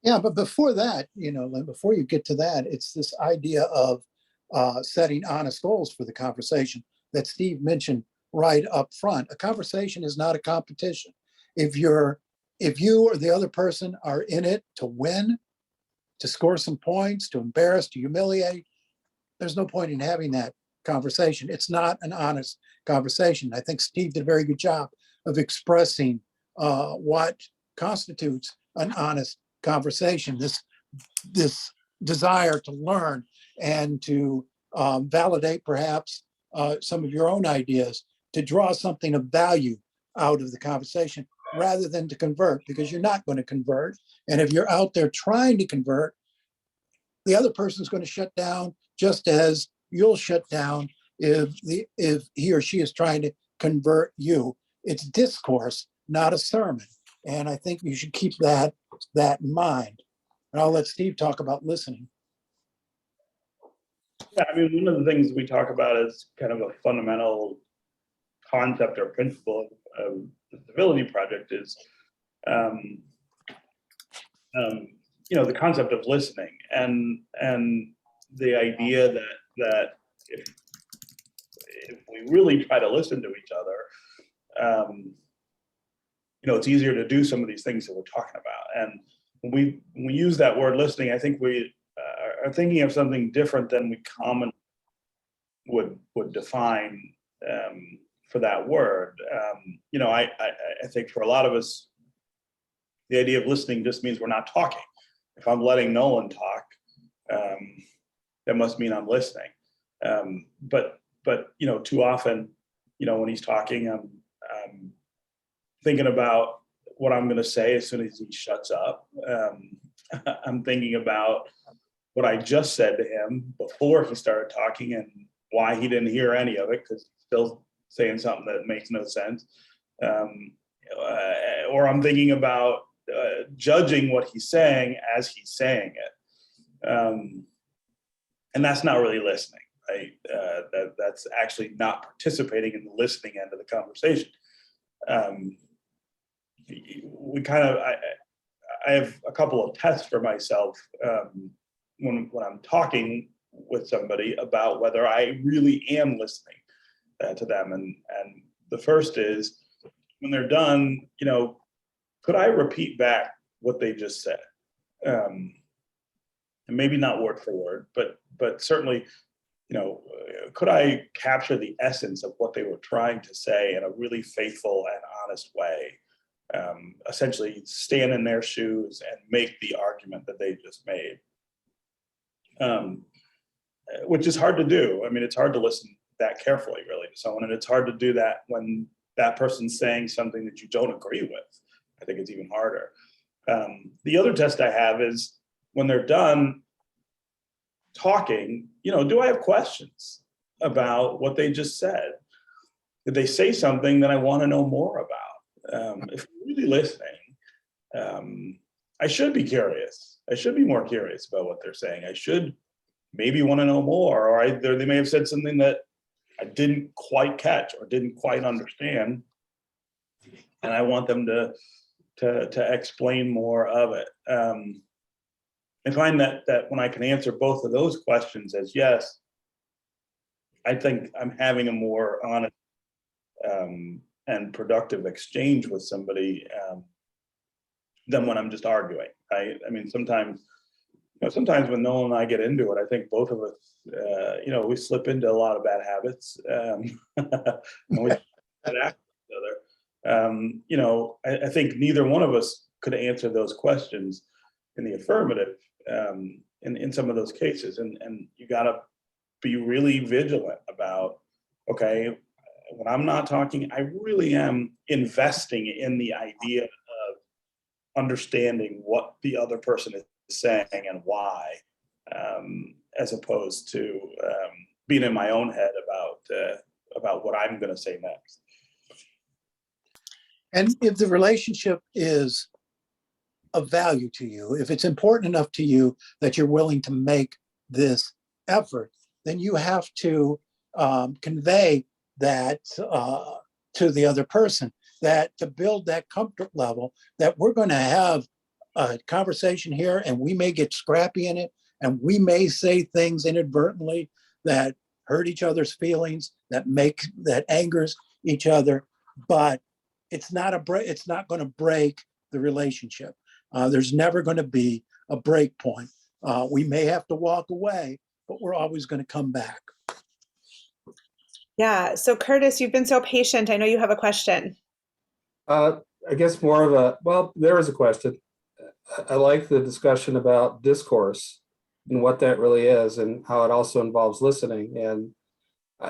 Yeah, but before that, Lynn, before you get to that, it's this idea of setting honest goals for the conversation that Steve mentioned right up front. A conversation is not a competition. If you or the other person are in it to win, to score some points, to embarrass, to humiliate, there's no point in having that conversation. It's not an honest conversation. I think Steve did a very good job of expressing what constitutes an honest conversation, this desire to learn and to validate perhaps some of your own ideas, to draw something of value out of the conversation rather than to convert, because you're not going to convert. And if you're out there trying to convert, the other person's going to shut down just as you'll shut down if he or she is trying to convert you. It's discourse, not a sermon. And I think you should keep that in mind. And I'll let Steve talk about listening. Yeah, I mean, one of the things we talk about is kind of a fundamental concept or principle of the Civility Project is, the concept of listening, and the idea that if we really try to listen to each other, it's easier to do some of these things that we're talking about. And when we use that word listening, I think we are thinking of something different than we commonly would define for that word. I think for a lot of us, the idea of listening just means we're not talking. If I'm letting Nolan talk, that must mean I'm listening. But too often, when he's talking, I'm thinking about what I'm going to say as soon as he shuts up. I'm thinking about what I just said to him before he started talking and why he didn't hear any of it, because he's still saying something that makes no sense. Or I'm thinking about judging what he's saying as he's saying it. And that's not really listening, right? That's actually not participating in the listening end of the conversation. I have a couple of tests for myself when I'm talking with somebody about whether I really am listening to them. And the first is, when they're done, could I repeat back what they just said? And maybe not word for word, but certainly, could I capture the essence of what they were trying to say in a really faithful and honest way? Essentially stand in their shoes and make the argument that they just made, which is hard to do. I mean, it's hard to listen that carefully, really, to someone, and it's hard to do that when that person's saying something that you don't agree with. I think it's even harder. The other test I have is, when they're done talking, do I have questions about what they just said? Did they say something that I want to know more about? if you're really listening, I should be curious. I should be more curious about what they're saying. I should maybe want to know more, or they may have said something that I didn't quite catch or didn't quite understand, and I want them to explain more of it. I find that when I can answer both of those questions as yes, I think I'm having a more honest and productive exchange with somebody than when I'm just arguing. I mean, sometimes when Nolan and I get into it, I think both of us, we slip into a lot of bad habits. And we act each other. I think neither one of us could answer those questions in the affirmative in some of those cases. And you got to be really vigilant about, okay, when I'm not talking, I really am investing in the idea of understanding what the other person is saying and why, as opposed to being in my own head about what I'm going to say next. And if the relationship is of value to you, if it's important enough to you that you're willing to make this effort, then you have to convey that to the other person, that to build that comfort level, that we're going to have a conversation here and we may get scrappy in it and we may say things inadvertently that hurt each other's feelings, that angers each other, but it's not going to break the relationship. There's never going to be a break point. We may have to walk away, but we're always going to come back. Yeah. So Curtis, you've been so patient. I know you have a question. I guess more of there is a question. I like the discussion about discourse and what that really is and how it also involves listening. And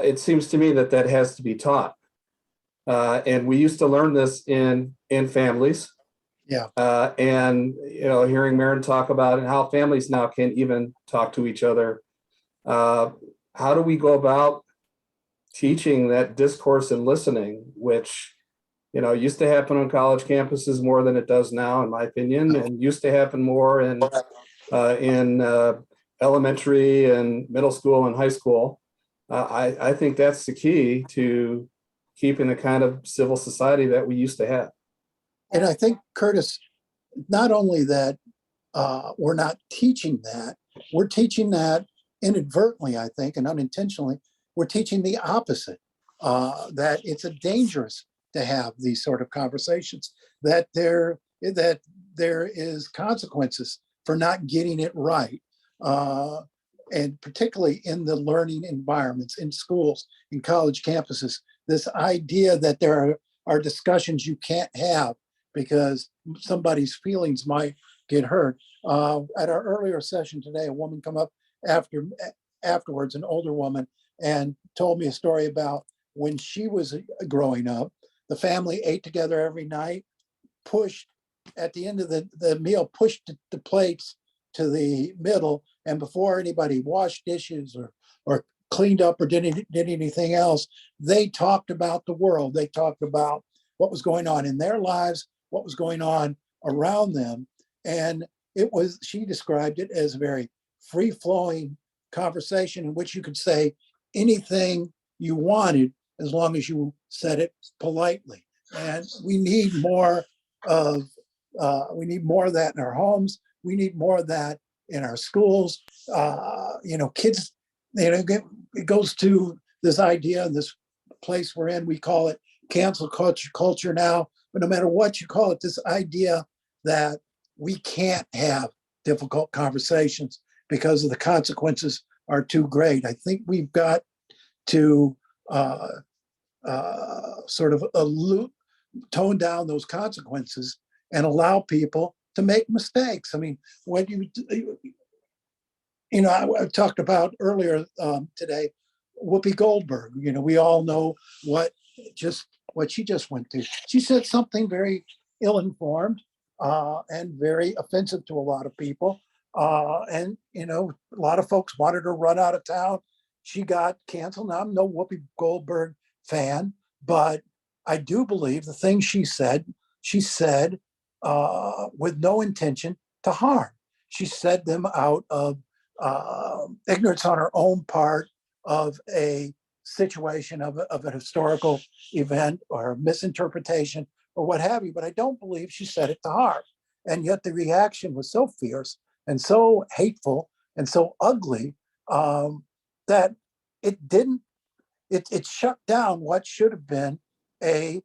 it seems to me that has to be taught. And we used to learn this in families. Yeah. And, hearing Maren talk about it, how families now can even talk to each other. How do we go about teaching that discourse and listening, which, used to happen on college campuses more than it does now, in my opinion, and used to happen more in elementary and middle school and high school. I think that's the key to keeping the kind of civil society that we used to have. And I think, Curtis, not only that we're not teaching that, we're teaching that inadvertently, I think, and unintentionally, we're teaching the opposite, that it's dangerous to have these sort of conversations, that there is consequences for not getting it right. And particularly in the learning environments, in schools, in college campuses, this idea that there are discussions you can't have because somebody's feelings might get hurt. At our earlier session today, a woman come up afterwards, an older woman, and told me a story about when she was growing up, the family ate together every night, pushed at the end of the meal, pushed the plates to the middle, and before anybody washed dishes or cleaned up or did anything else, they talked about the world. They talked about what was going on in their lives, what was going on around them. And she described it as a very free-flowing conversation in which you could say anything you wanted as long as you said it politely. And we need more of that in our homes. We need more of that in our schools. Kids, it goes to this idea, this place we're in, we call it cancel culture now, but no matter what you call it, this idea that we can't have difficult conversations because of the consequences are too great. I think we've got to sort of tone down those consequences and allow people to make mistakes. I mean, when I talked about earlier today, Whoopi Goldberg, we all know what she just went through. She said something very ill-informed and very offensive to a lot of people. And a lot of folks wanted her run out of town. She got canceled. Now, I'm no Whoopi Goldberg fan, but I do believe the things she said with no intention to harm. She said them out of ignorance on her own part of a situation of an historical event or misinterpretation or what have you. But I don't believe she said it to harm. And yet the reaction was so fierce and so hateful and so ugly that it shut down what should have been a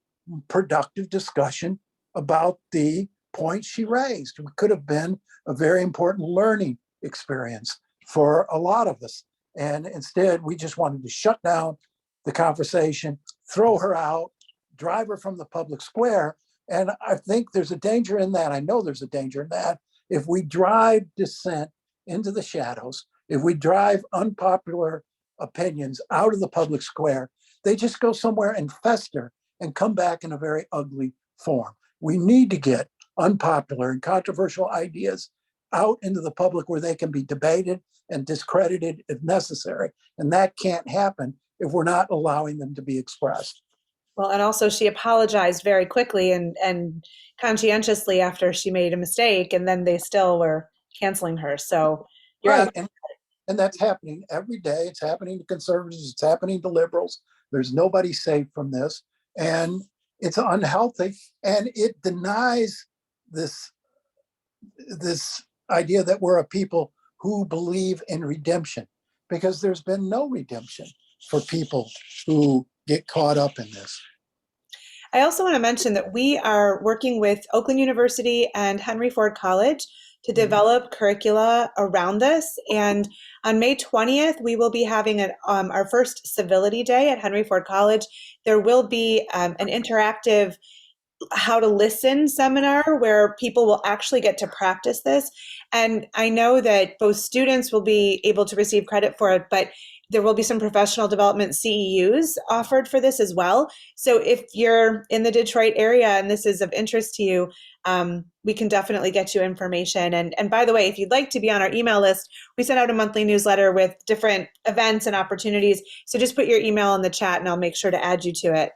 productive discussion about the points she raised. It could have been a very important learning experience for a lot of us. And instead, we just wanted to shut down the conversation, throw her out, drive her from the public square. And I think there's a danger in that. I know there's a danger in that. If we drive dissent into the shadows, if we drive unpopular opinions out of the public square, they just go somewhere and fester and come back in a very ugly form. We need to get unpopular and controversial ideas out into the public where they can be debated and discredited if necessary. And that can't happen if we're not allowing them to be expressed. Well, and also she apologized very quickly and conscientiously after she made a mistake, and then they still were canceling her. So you're right. And that's happening every day. It's happening to conservatives. It's happening to liberals. There's nobody safe from this. And it's unhealthy. And it denies this idea that we're a people who believe in redemption, because there's been no redemption for people who get caught up in this. I also want to mention that we are working with Oakland University and Henry Ford College to develop curricula around this. And on May 20th, we will be having our first Civility Day at Henry Ford College. There will be an interactive how to listen seminar where people will actually get to practice this. And I know that both students will be able to receive credit for it, but there will be some professional development CEUs offered for this as well. So if you're in the Detroit area and this is of interest to you, we can definitely get you information. And by the way, if you'd like to be on our email list, we send out a monthly newsletter with different events and opportunities. So just put your email in the chat and I'll make sure to add you to it.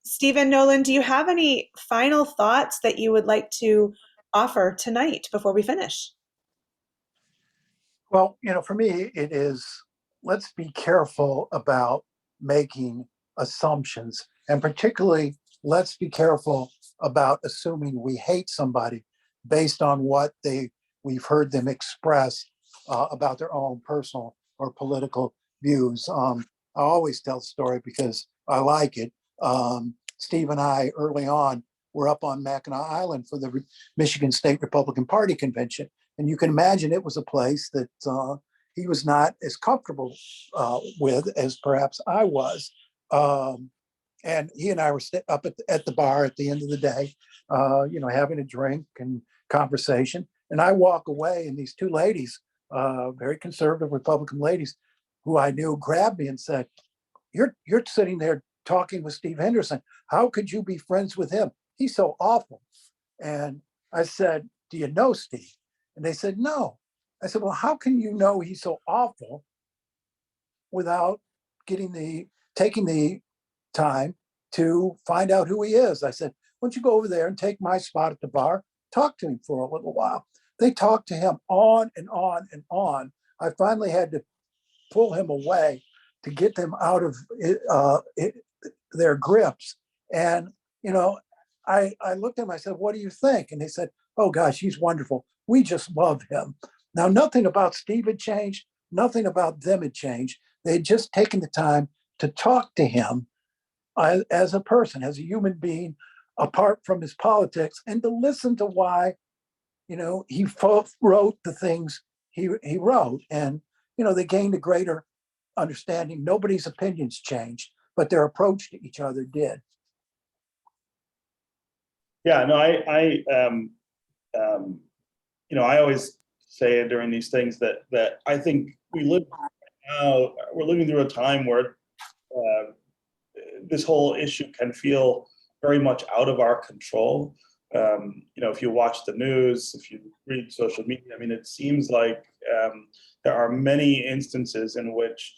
Stephen, Nolan, do you have any final thoughts that you would like to offer tonight before we finish? Well, for me, it is, let's be careful about making assumptions. And particularly, let's be careful about assuming we hate somebody based on what we've heard them express about their own personal or political views. I always tell the story because I like it. Steve and I, early on, were up on Mackinac Island for the Michigan State Republican Party convention. And you can imagine it was a place that he was not as comfortable with as perhaps I was. And he and I were up at the bar at the end of the day, having a drink and conversation. And I walk away, and these two ladies, very conservative Republican ladies, who I knew, grabbed me and said, "You're sitting there talking with Steve Henderson. How could you be friends with him? He's so awful." And I said, "Do you know Steve?" And they said, "No." I said, "Well, how can you know he's so awful without taking the time to find out who he is?" I said, "Why don't you go over there and take my spot at the bar, talk to him for a little while." They talked to him on and on and on. I finally had to pull him away to get them out of their grips. And, I looked at him, I said, "What do you think?" And they said, "Oh gosh, he's wonderful. We just love him." Now, nothing about Steve had changed. Nothing about them had changed. They had just taken the time to talk to him as a person, as a human being, apart from his politics, and to listen to why, he wrote the things he wrote. And, they gained a greater understanding. Nobody's opinions changed, but their approach to each other did. Yeah, no, I always say during these things that I think we're living through a time where this whole issue can feel very much out of our control. If you watch the news, if you read social media, it seems like there are many instances in which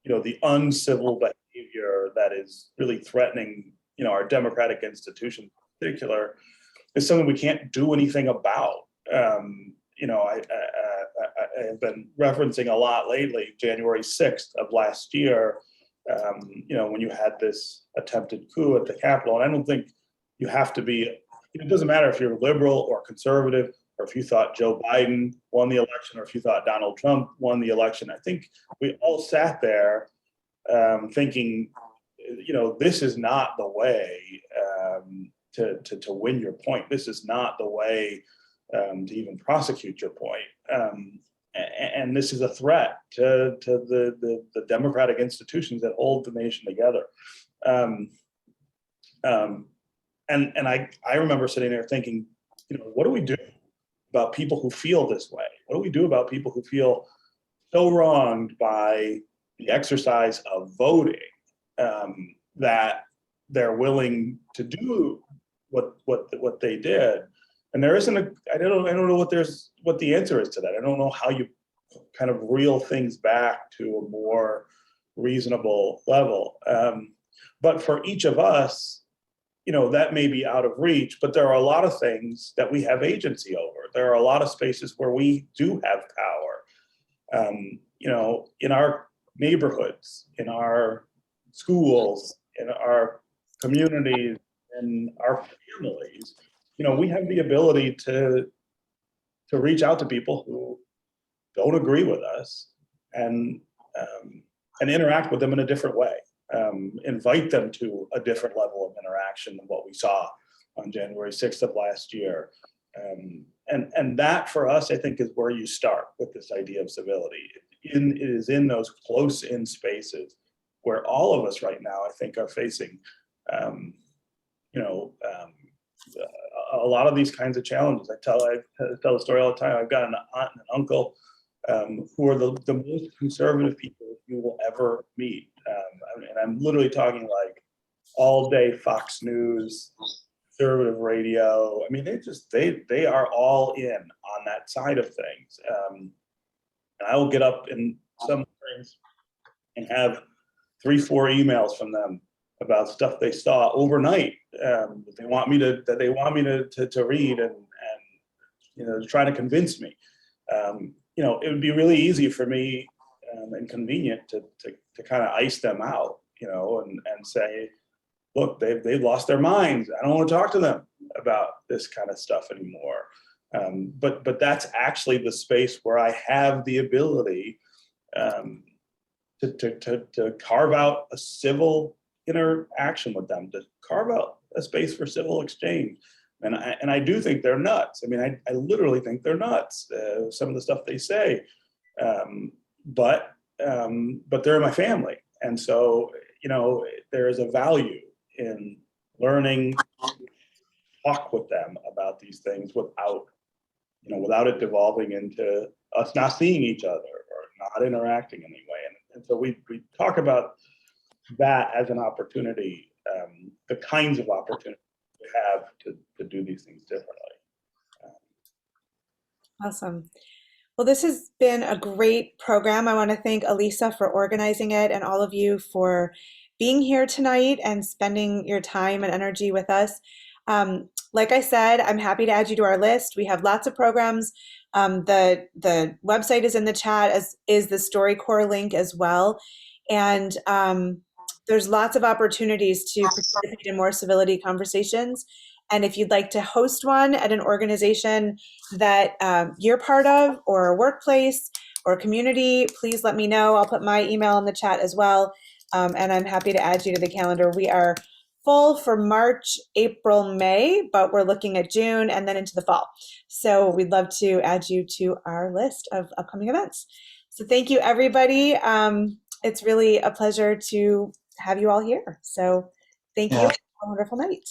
the uncivil behavior that is really threatening, our democratic institutions in particular, is something we can't do anything about. I have been referencing a lot lately, January 6th of last year, when you had this attempted coup at the Capitol. And I don't think you have to be, it doesn't matter if you're liberal or conservative, or if you thought Joe Biden won the election, or if you thought Donald Trump won the election. I think we all sat there thinking, this is not the way to win your point. This is not the way to even prosecute your point. And this is a threat to the democratic institutions that hold the nation together. And I remember sitting there thinking, what do we do about people who feel this way? What do we do about people who feel so wronged by the exercise of voting that they're willing to do what they did? And there isn't I don't know what the answer is to that. I don't know how you kind of reel things back to a more reasonable level. But for each of us, that may be out of reach, but there are a lot of things that we have agency over. There are a lot of spaces where we do have power, in our neighborhoods, in our schools, in our communities, in our families. We have the ability to reach out to people who don't agree with us and interact with them in a different way. Invite them to a different level of interaction than what we saw on January 6th of last year. And that for us, I think, is where you start with this idea of civility. It is in those close-in spaces where all of us right now, I think, are facing, a lot of these kinds of challenges. I tell the story all the time. I've got an aunt and an uncle who are the most conservative people you will ever meet. And I'm literally talking like all day Fox News, conservative radio. I mean, they are all in on that side of things. And I will get up in some mornings and have 3-4 emails from them about stuff they saw overnight that they want me to read and try to convince me. It would be really easy for me and convenient to kind of ice them out, and say, look, they've lost their minds. I don't want to talk to them about this kind of stuff anymore. But that's actually the space where I have the ability to carve out a civil interaction with them, to carve out a space for civil exchange. And I do think they're nuts. I mean, I literally think they're nuts, some of the stuff they say. But they're my family. And so, there is a value in learning to talk with them about these things without it devolving into us not seeing each other or not interacting in any way. And so we talk about that as an opportunity, the kinds of opportunities we have to do these things differently. Awesome. Well, this has been a great program. I want to thank Elisa for organizing it and all of you for being here tonight and spending your time and energy with us. Like I said, I'm happy to add you to our list. We have lots of programs. The website is in the chat, as is the StoryCorps link as well. And there's lots of opportunities to participate in more civility conversations. And if you'd like to host one at an organization that you're part of, or a workplace or a community, please let me know. I'll put my email in the chat as well. And I'm happy to add you to the calendar. We are full for March, April, May, but we're looking at June and then into the fall. So we'd love to add you to our list of upcoming events. So thank you, everybody. It's really a pleasure to have you all here. So thank you. Have a wonderful night.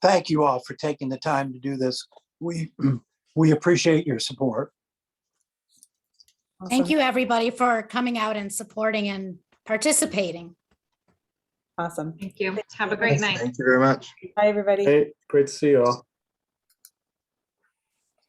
Thank you all for taking the time to do this. We appreciate your support. Awesome. Thank you, everybody, for coming out and supporting and participating. Awesome. Thank you. Have a great night. Thank you very much. Bye, everybody. Hey, great to see you all.